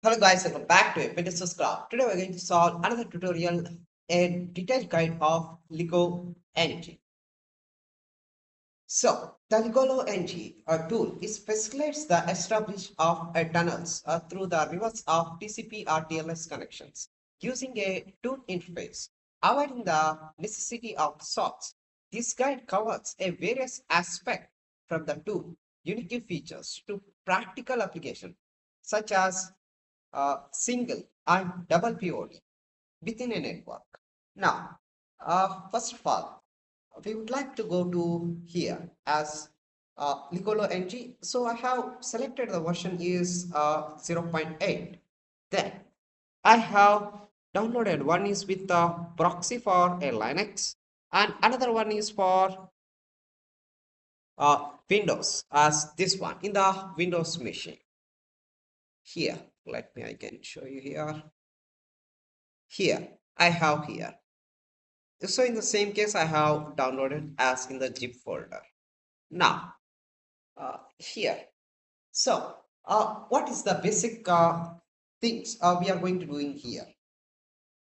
Hello guys, welcome back to PenetrationTesting. Today we're going to solve another tutorial, a detailed guide of Ligolo-ng. So the Ligolo-ng tool is facilitates the establishment of tunnels through the reverse of TCP or TLS connections using a tool interface, avoiding the necessity of socks. This guide covers a various aspects from the tool, unique features to practical application, such as single and double pivot within a network. Now, first of all, we would like to go to here as LigoloNG. So I have selected the version is 0.8. Then I have downloaded one is with the proxy for a Linux and another one is for Windows as this one in the Windows machine. Here, let me again show you here. Here, I have here. So in the same case, I have downloaded as in the zip folder. Now, here. So, what is the basic things we are going to do in here?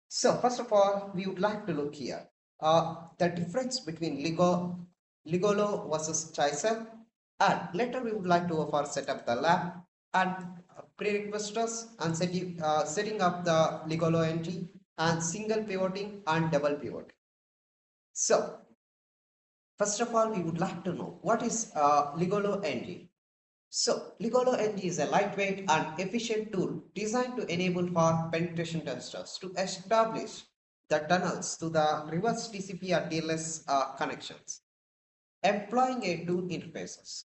So, first of all, we would like to look here. The difference between Ligolo versus Chaser. And later we would like to first set up the lab and prerequisites and setting up the Ligolo-ng and single pivoting and double pivoting. So, first of all, we would like to know what is Ligolo-ng. So, Ligolo-ng is a lightweight and efficient tool designed to enable for penetration testers to establish the tunnels to the reverse TCP or TLS connections, employing a tool interfaces.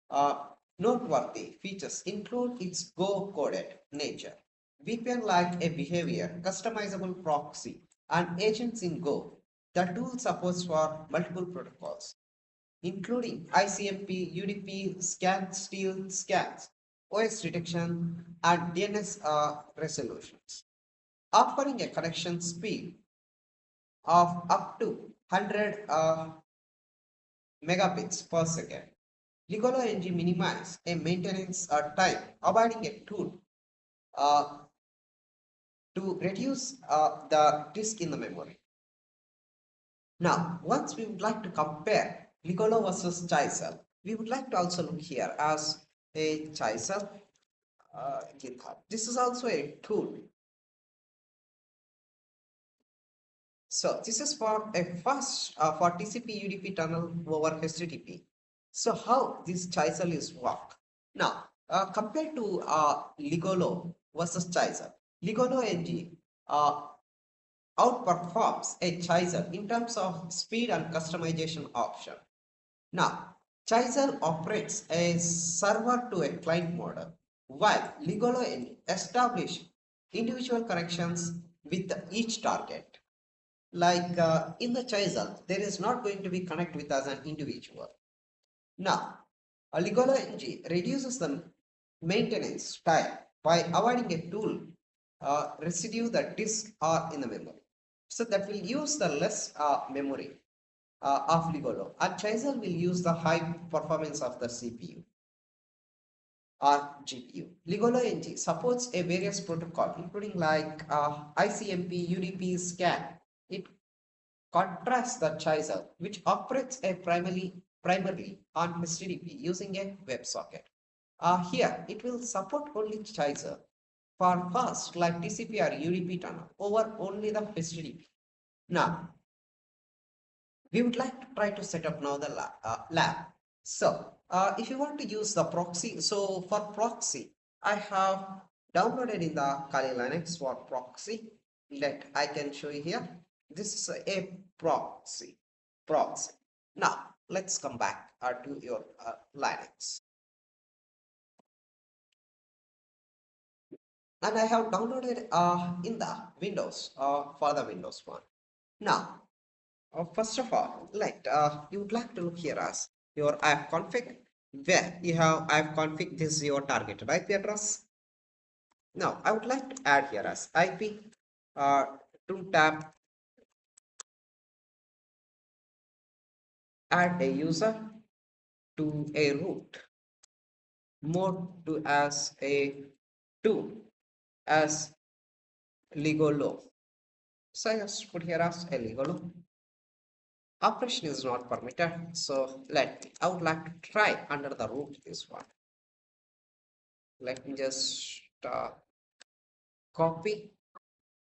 Uh, Noteworthy features include its Go-coded nature, VPN-like a behavior, customizable proxy, and agents in Go. The tool supports for multiple protocols, including ICMP, UDP, scan, steal, scans, OS detection, and DNS resolutions, offering a connection speed of up to 100 megabits per second. LigoloNG minimize a maintenance time, avoiding a tool uh, to reduce the disk in the memory. Now, once we would like to compare Ligolo versus Chaser, we would like to also look here as a Chaser GitHub. This is also a tool. So this is for a fast for TCP UDP tunnel over HTTP. So how this Chaser is work? Now, compared to Ligolo versus Chaser, Ligolo-ng outperforms a Chaser in terms of speed and customization option. Now, Chaser operates a server to a client model, while Ligolo-ng establish individual connections with each target. Like in the Chaser, there is not going to be connect with as an individual. Now, a Ligolo-ng reduces the maintenance time by avoiding a tool residue that disk or in the memory. So that will use the less memory of Ligolo, and Chaser will use the high performance of the CPU or GPU. Ligolo-ng supports a various protocol, including like ICMP, UDP, SCAN. It contrasts the Chaser, which operates a primarily on HTTP using a WebSocket. Here, it will support only Chaser for fast like TCP or UDP tunnel over only the HTTP. Now, we would like to try to set up now the lab. So if you want to use the proxy, so for proxy, I have downloaded in the Kali Linux for proxy. Let I can show you here. This is a proxy. Now let's come back to your Linux. And I have downloaded in the Windows for the Windows one. Now first of all, you would like to look here as your ifconfig, where you have ifconfig. This is your targeted IP address. Now I would like to add here as IP to tab, add a user to a root, mode to as a 2, as Ligolo. So I just put here as a Ligolo. Operation is not permitted. So I would like to try under the root this one. Let me just copy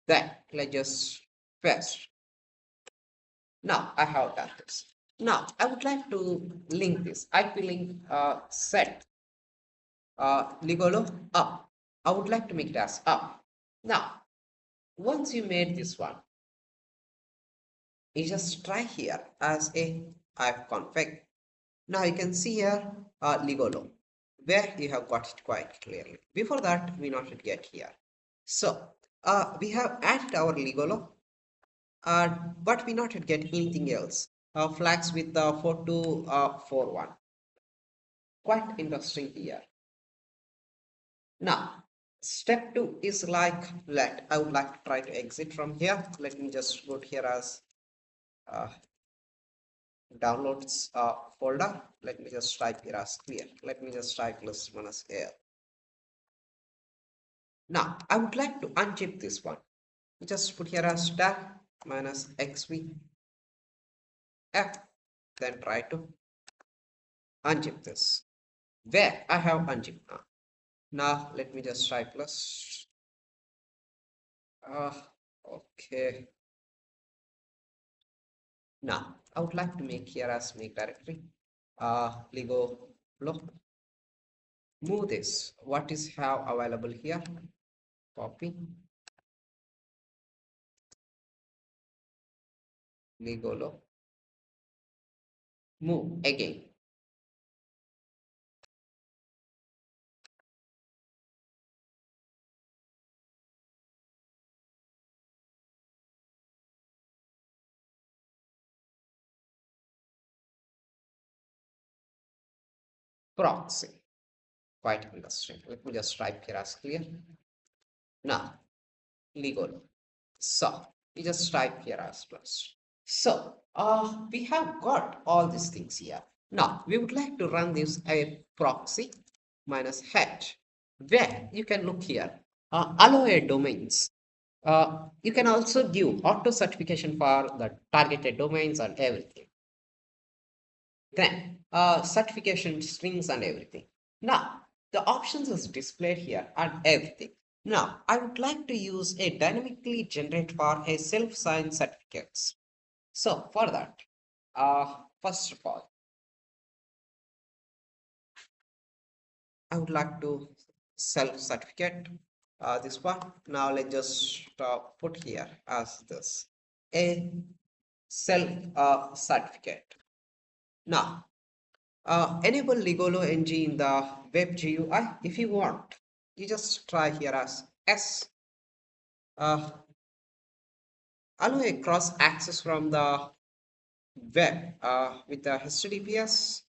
that. Let's just paste. Now I have done this. Now I would like to link this. IP link set Ligolo up. I would like to make it as up. Now, once you made this one, you just try here as a ifconfig. Now you can see here Ligolo, where you have got it quite clearly. Before that, we not yet get here. So we have added our Ligolo, but we not yet get anything else. Flags with 4241. Quite interesting here. Now, step 2 is like I would like to try to exit from here. Let me just go here as uh, downloads folder. Let me just type here as clear. Let me just type list minus air. Now, I would like to unzip this one. Just put here as tab minus xv f. Then try to unzip this. Where I have unzipped now. Now, let me just type plus. Okay. Now, I would like to make here as make directory. Ligolo. Move this. What is have available here? Copy. Ligolo. Move again. Proxy. Quite interesting. Let me just type here as clear. Now, Ligolo. So, we just type here as plus. So, we have got all these things here. Now, we would like to run this a proxy minus head, where you can look here, allow a domains. You can also give auto certification for the targeted domains and everything. Then certification strings and everything. Now the options is displayed here and everything. Now I would like to use a dynamically generate for a self-signed certificates. So for that, first of all, I would like to self-certificate this one. Now let's just put here as this a self certificate. Now enable LigoloNG in the web GUI if you want. You just try here as S. Allow a cross access from the web with the HTTPS.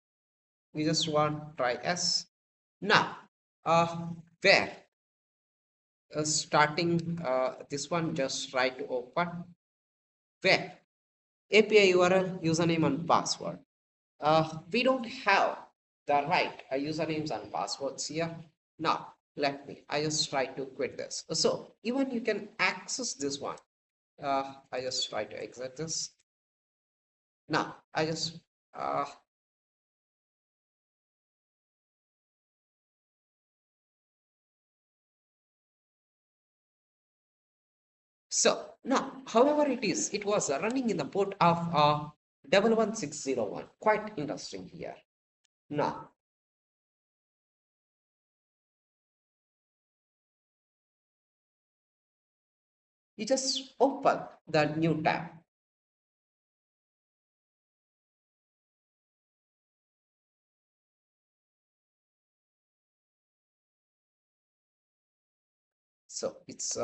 You just want try S. Now, where starting this one, just try to open where API URL, username and password. We don't have the right usernames and passwords here. Now, I just try to quit this. So even you can access this one. I just try to exit this. Now, I just, so now, however it was running in the port of 11601. Quite interesting here. Now, you just open the new tab. So it's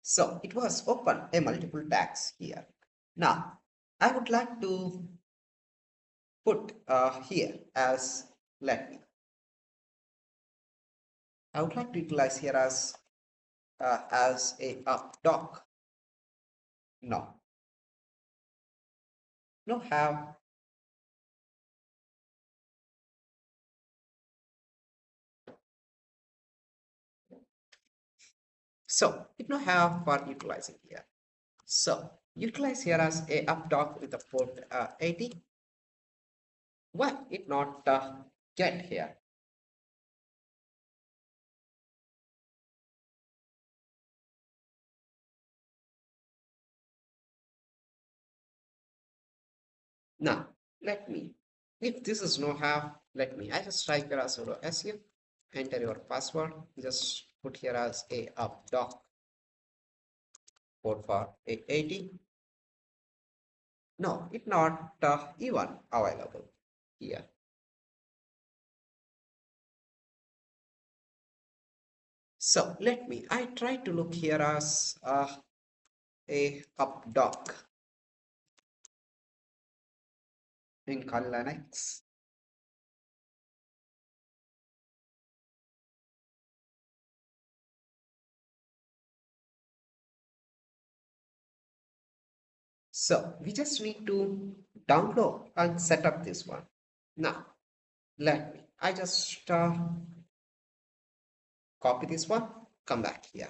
so it was open a multiple tags here. Now I would like to put here as I would like to utilize here as a Updog. No, no have. So it no have for utilizing here. So utilize here as a Updog with the port 80. Why it not get here? Now let me. If this is no have, let me. I just type here as sudo su. Enter your password. Just put here as a Updog port for 80. No, it not even available here. So let me. I try to look here as a Updog in Linux. So we just need to download and set up this one. Now, let me, I just copy this one, come back here.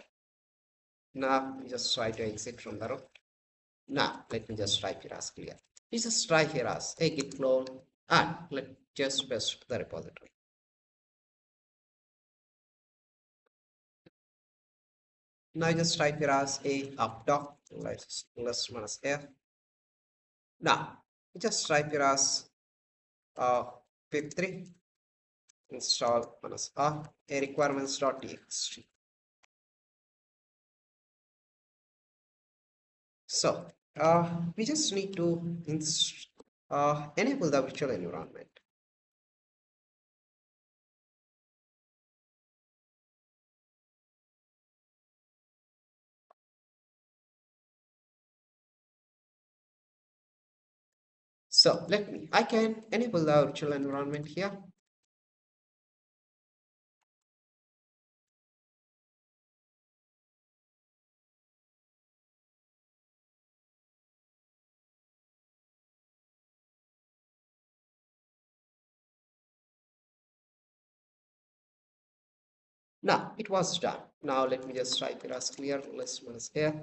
Now, we just try to exit from the root. Now, let me just type here as clear. We just try here as a git clone and let just paste the repository. Now, I just type here as a updog, let's minus f. Now, we just type here as pip3 install minus a requirements.txt. So we just need to enable the virtual environment. So let me, I can enable the virtual environment here. Now it was done. Now let me just type it as clear list minus here.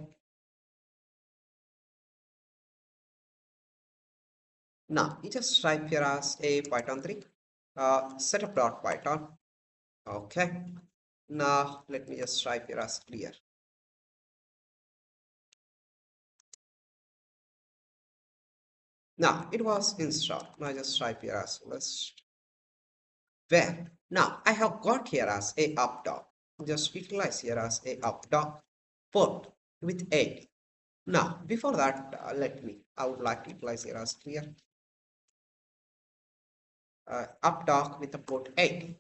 Now you just type here as a Python 3 setup.python. Okay. Now let me just type here as clear. Now it was installed. Now I just type here as list. Where now I have got here as a Updog. Just utilize here as a Updog port with 8. Now before that, let me, I would like to utilize here as clear Updog with the port 8.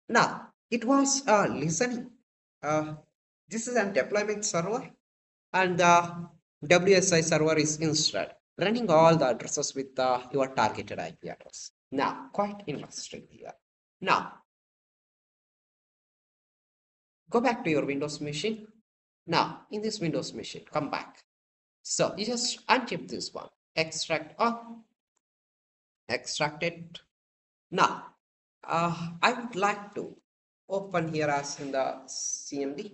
Now it was listening. Uh, this is a deployment server and the WSI server is instead running all the addresses with your targeted IP address. Now quite interesting here. Now go back to your Windows machine. Now, in this Windows machine, come back. So you just unchip this one, extract all, extract it. Now, I would like to open here as in the CMD.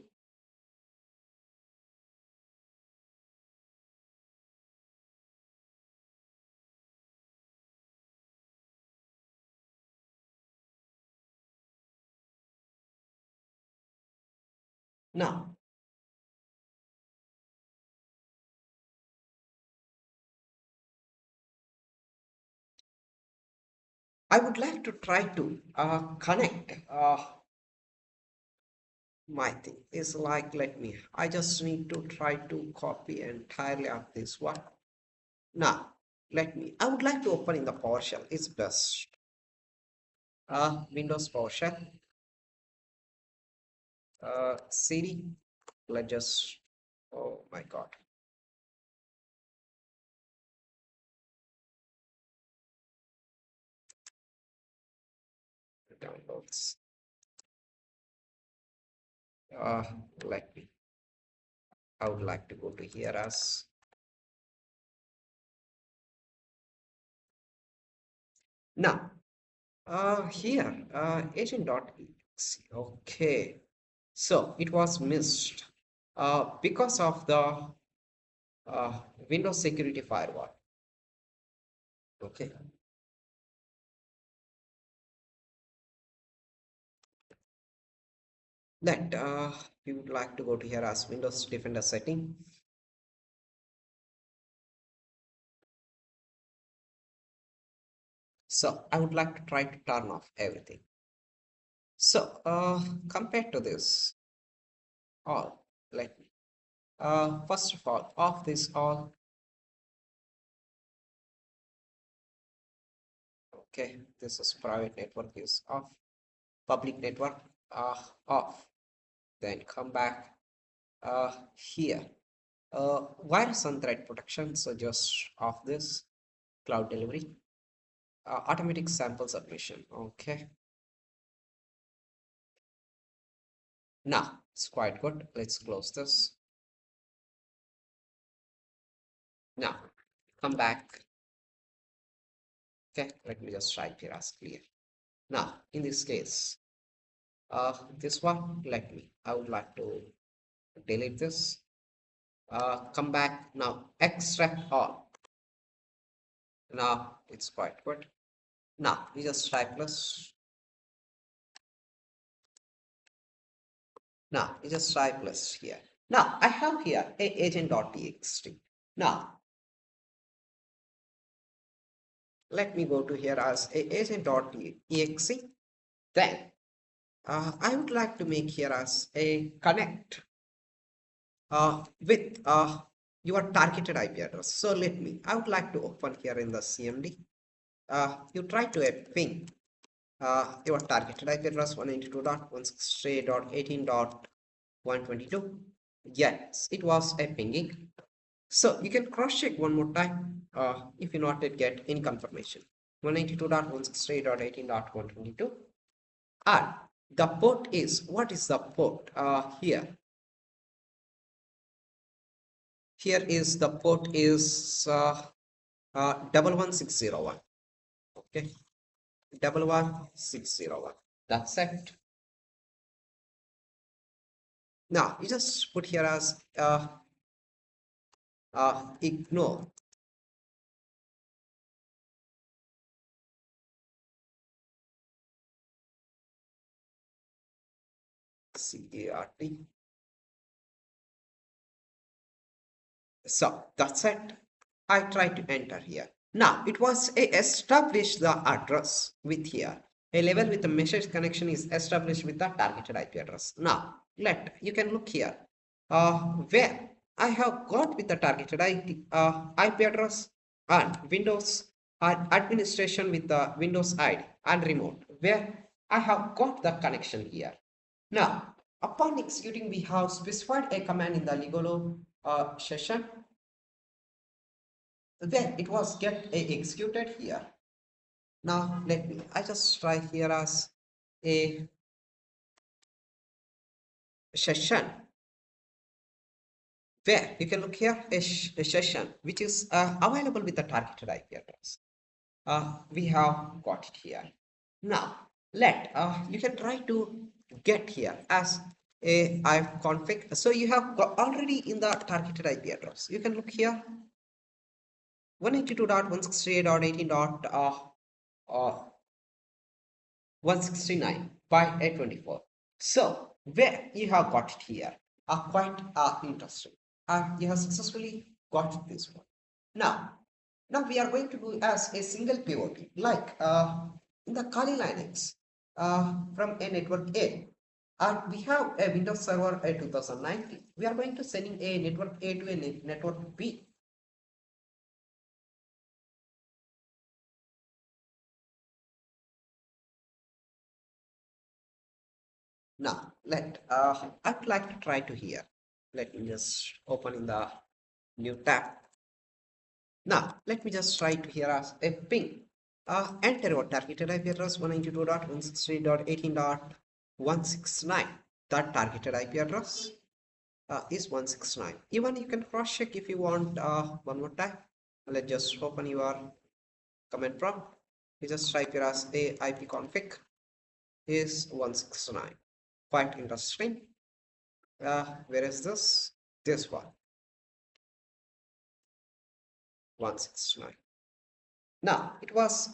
Now, I would like to try to connect my thing. Is like, let me, I just need to try to copy entirely of this one. Now, let me, I would like to open in the PowerShell. It's best. Windows PowerShell. CD. Let's just, oh my God. Downloads. Uh, let me, I would like to go to here as Now, here, agent.exe. Okay. So it was missed because of the uh, Windows security firewall. Okay. That we would like to go to here as Windows Defender setting. So I would like to try to turn off everything. So compared to this, all, let me, first of all, off this all. Okay, this is private network is off, public network off. Then come back here. Virus and threat protection, so just off this, cloud delivery, automatic sample submission. Okay, now it's quite good. Let's close this. Now come back. Okay, let me just write here as clear. Now in this case, this one, let me, I would like to delete this. Come back now, extract all. Now it's quite good. Now we just type plus. Now we just try plus here. Now I have here a agent.txt. Now let me go to here as a agent.exe. Then I would like to make here as a connect with your targeted IP address. So let me, I would like to open here in the CMD. You try to ping your targeted IP address 192.168.18.122. Yes, it was a pinging. So you can cross check one more time if you not yet get any confirmation. 192.168.18.122. And the port is, what is the port here? Here is the port is 11601. Okay, 11601. That's it. Now you just put here as ignore. CART. So that's it. I try to enter here. Now it was established the address with here. A level with a message connection is established with the targeted IP address. Now you can look here where I have got with the targeted IP address and Windows administration with the Windows ID and remote where I have got the connection here. Now upon executing, we have specified a command in the Ligolo session. Then it was get executed here. Now let me, I just try here as a session where you can look here a session which is available with the targeted IP address. We have got it here. Now you can try to get here as a config. So you have got already in the targeted IP address. You can look here 182.168.18.169 by 824. So where you have got it here are quite interesting. You have successfully got this one. Now we are going to do as a single pivoting, like in the Kali Linux from a network A. And we have a Windows Server 2019. We are going to sending a network A to a network B. Now I would like to try to here. Let me just open in the new tab. Now let me just try to here as a ping. Enter your targeted IP address 192.168.18.169. That targeted IP address is 169. Even you can cross check if you want one more time. Let's just open your command prompt. You just type here as a ipconfig is 169. Quite interesting. Where is this? This one, 169. Now it was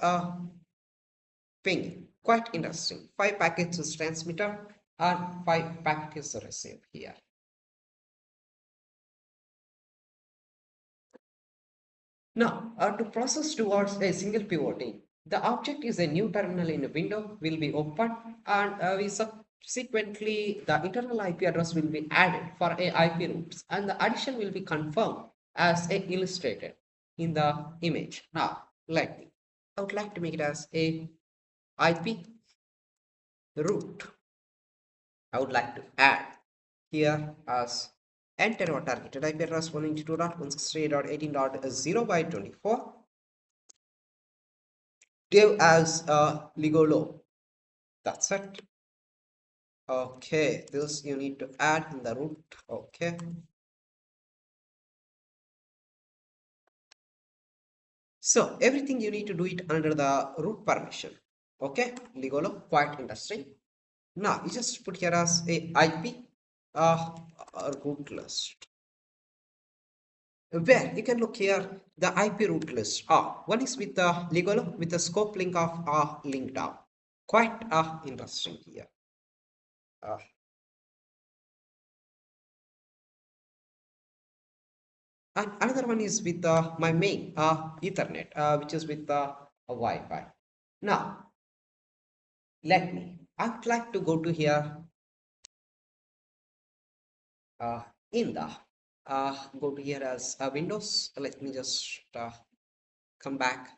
ping. Quite interesting. 5 packets is transmitter and 5 packets is received here. Now, to process towards a single pivoting, the object is a new terminal in a window will be opened and we subsequently the internal IP address will be added for a IP routes and the addition will be confirmed as a illustrated in the image. Now, I would like to make it as a IP route. I would like to add here as enter our targeted IP address 192.168.18.0 by 24. Give as a Ligolo. That's it. Okay, this you need to add in the root. Okay. So everything you need to do it under the root permission. Okay, Ligolo, quite interesting. Now you just put here as a IP root list. Where you can look here the IP root list. One is with the Ligolo with the scope link of link down. Quite interesting here. And another one is with my main Ethernet, which is with the Wi-Fi. Now, I would like to go to here in the go to here as Windows. Let me just come back.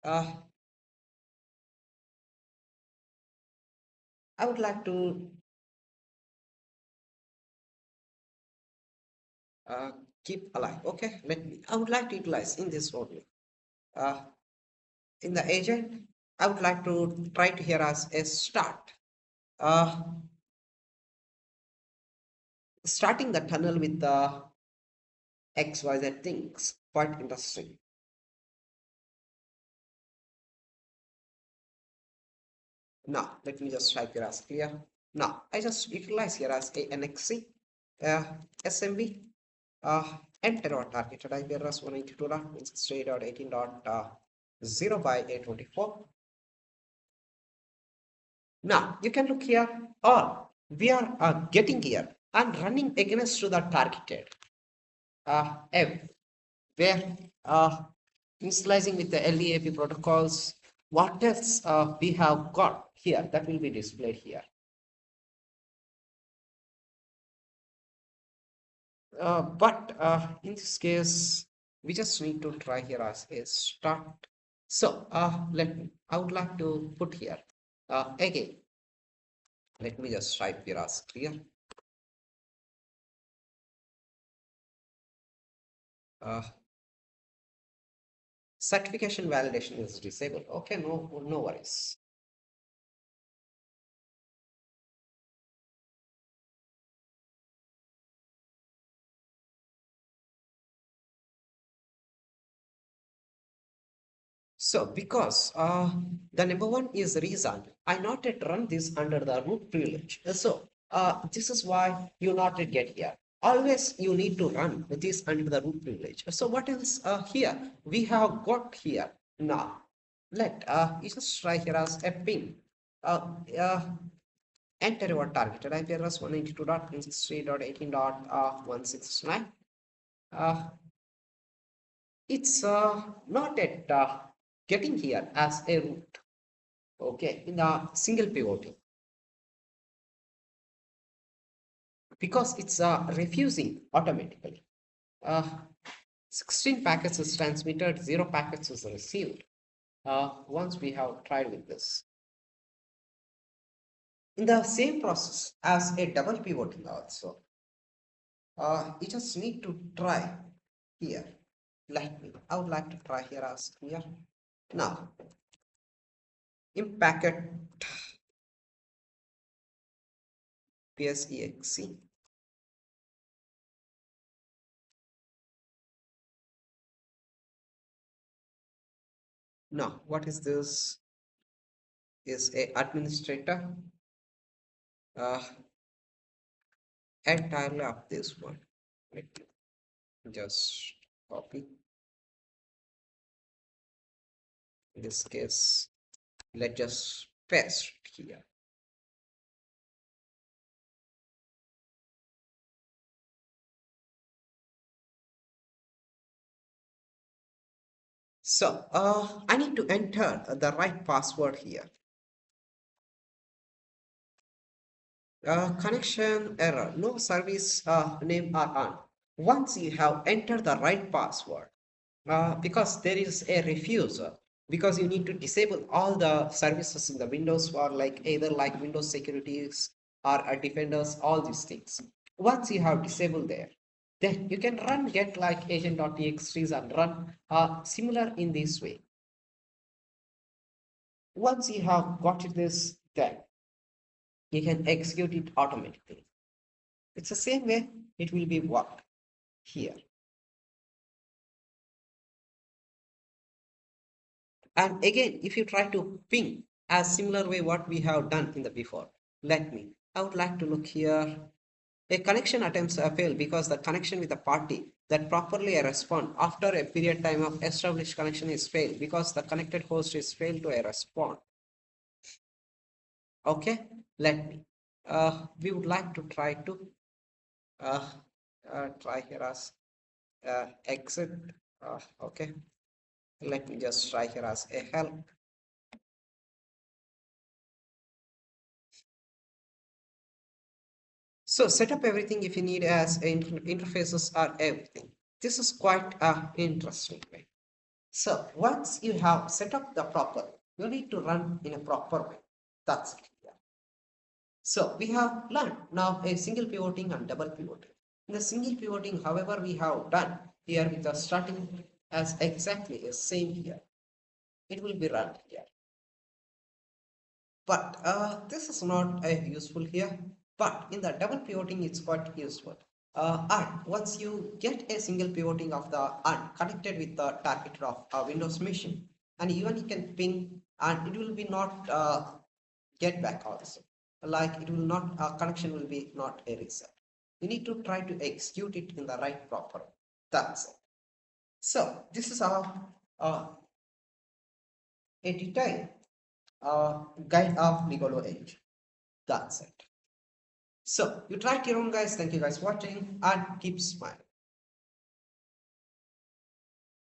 I would like to keep alive. Okay, I would like to utilize in this only. In the agent, I would like to try to here as a start. Starting the tunnel with the XYZ things. Quite interesting. Now, let me just type here as clear. Now, I just utilize here as a NXC, SMB, enter our targeted IP address 192.168.18.0 by 824. Now, you can look here, or we are getting here and running against to the targeted F, where initializing with the LEAP protocols, what else we have got here that will be displayed here. But in this case, we just need to try here as a start. So I would like to put here again. Let me just type here as clear. Certification validation is disabled. Okay, no worries. So because the number one is reason, I not yet run this under the root privilege. So this is why you not yet get here. Always you need to run this under the root privilege. So what else here? We have got here now. Let you just try here as a ping. Enter your targeted IP address 192.168.18.169. It's not at getting here as a root, okay, in the single pivoting, because it's refusing automatically. 16 packets is transmitted, 0 packets is received once we have tried with this. In the same process as a double pivoting also, you just need to try here. I would like to try here as here. Now, in packet PSEXC. Now, what is this? Is a administrator uh, entirely of this one. Let me just copy. In this case, let's just paste here. So I need to enter the right password here. Connection error, no service name are on. Once you have entered the right password, because there is a refusal, because you need to disable all the services in the Windows for like either like Windows securities or defenders, all these things. Once you have disabled there, then you can run get like agent.txt and run similar in this way. Once you have got this, then you can execute it automatically. It's the same way it will be worked here. And again, if you try to ping as similar way what we have done in the before, I would like to look here. A connection attempts fail because the connection with the party that properly respond after a period time of established connection is failed because the connected host is failed to respond. Okay, we would like to try to try here as exit. Okay, let me just try here as a help. So set up everything if you need as interfaces or everything. This is quite interesting way. So once you have set up the proper, you need to run in a proper way. That's it. Yeah. So we have learned now a single pivoting and double pivoting. In the single pivoting, however, we have done here with the starting as exactly the same here. It will be run here. But this is not useful here. But in the double pivoting, it's quite useful. And once you get a single pivoting of the and connected with the target of a Windows machine, and even you can ping, and it will be not get back also. Like it will not connection will be not a reset. You need to try to execute it in the right proper. That's it. So this is uh, a detailed guide of Ligolo-ng. That's it. So you try it your own guys. Thank you guys for watching and keep smiling.